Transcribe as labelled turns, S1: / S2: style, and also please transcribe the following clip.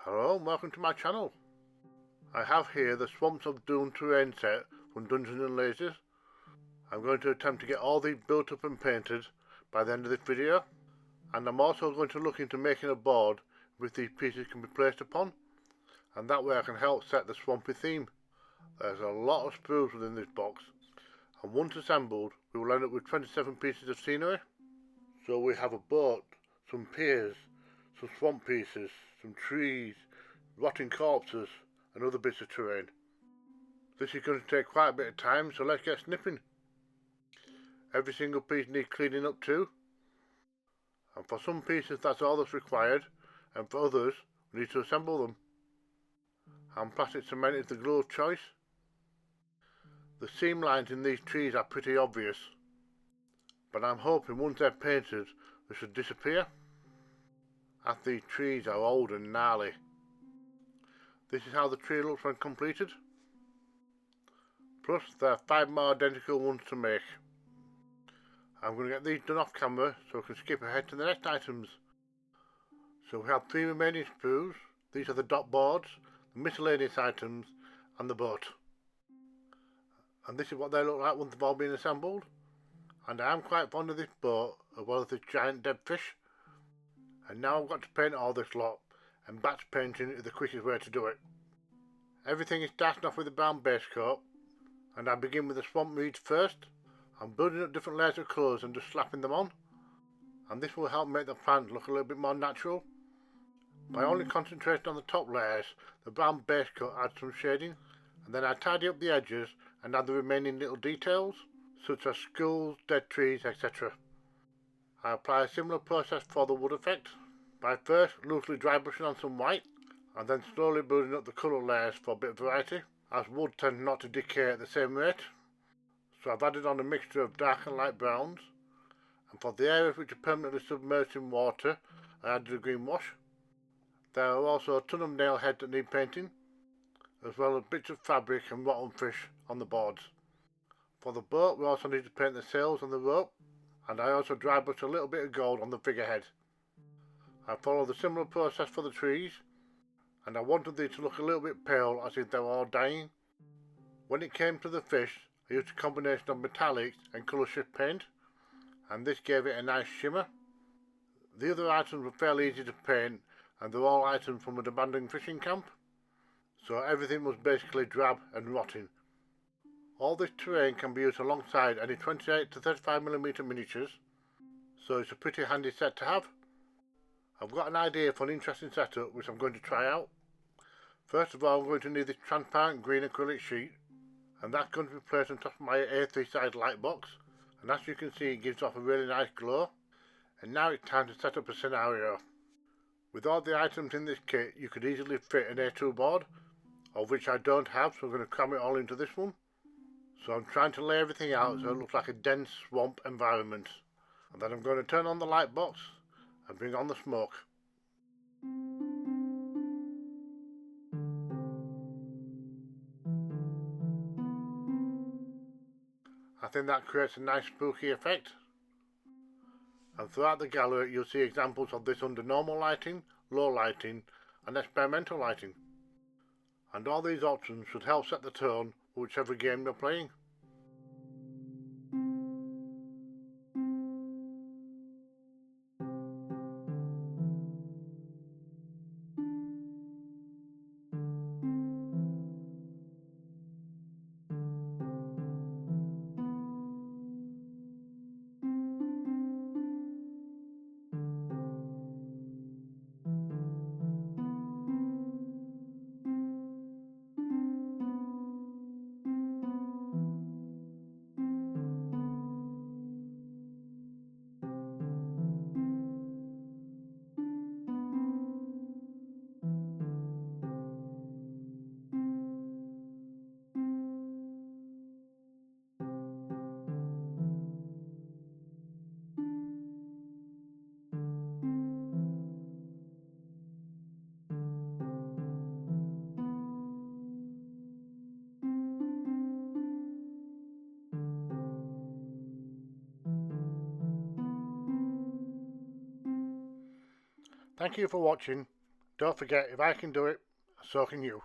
S1: Hello and welcome to my channel. I have here the Swamps of Doom terrain set from Dungeons and Lasers. I'm going to attempt to get all these built up and painted by the end of this video, and I'm also going to look into making a board which these pieces can be placed upon, and that way I can help set the swampy theme. There's a lot of sprues within this box, and once assembled we will end up with 27 pieces of scenery. So we have a boat, some piers, some swamp pieces, some trees, rotting corpses and other bits of terrain. This is going to take quite a bit of time, so let's get snipping. Every single piece needs cleaning up too, and for some pieces that's all that's required, and for others we need to assemble them. And plastic cement is the glue of choice. The seam lines in these trees are pretty obvious, but I'm hoping once they're painted they should disappear, as these trees are old and gnarly. This is how the tree looks when completed. Plus there are 5 more identical ones to make. I'm going to get these done off camera so I can skip ahead to the next items. So we have 3 remaining sprues. These are the dot boards, the miscellaneous items and the boat. And this is what they look like once they've all been assembled. And I am quite fond of this boat as well as this giant dead fish. And now I've got to paint all this lot, and batch painting is the quickest way to do it. Everything is starting off with a brown base coat, and I begin with the swamp reeds first. I'm building up different layers of colours and just slapping them on, and this will help make the plant look a little bit more natural. By only concentrating on the top layers, the brown base coat adds some shading, and then I tidy up the edges and add the remaining little details, such as skulls, dead trees, etc. I apply a similar process for the wood effect, by first loosely dry brushing on some white, and then slowly building up the colour layers for a bit of variety, as wood tends not to decay at the same rate. So I've added on a mixture of dark and light browns, and for the areas which are permanently submerged in water I added a green wash. There are also a ton of nail heads that need painting, as well as bits of fabric and rotten fish on the boards. For the boat we also need to paint the sails and the rope, and I also dry brush a little bit of gold on the figurehead. I followed the similar process for the trees, and I wanted these to look a little bit pale as if they were all dying. When it came to the fish, I used a combination of metallics and colour shift paint, and this gave it a nice shimmer. The other items were fairly easy to paint, and they're all items from an abandoned fishing camp, so everything was basically drab and rotting. All this terrain can be used alongside any 28 to 35mm miniatures, so it's a pretty handy set to have. I've got an idea for an interesting setup which I'm going to try out. First of all, I'm going to need this transparent green acrylic sheet, and that's going to be placed on top of my A3 size light box, and as you can see it gives off a really nice glow. And now it's time to set up a scenario. With all the items in this kit you could easily fit an A2 board, of which I don't have, so I'm going to cram it all into this one. So I'm trying to lay everything out so it looks like a dense swamp environment, and then I'm going to turn on the light box and bring on the smoke. I think that creates a nice spooky effect. And throughout the gallery you'll see examples of this under normal lighting, low lighting and experimental lighting. And all these options should help set the tone for whichever game you're playing. Thank you for watching, Don't forget, if I can do it, so can you.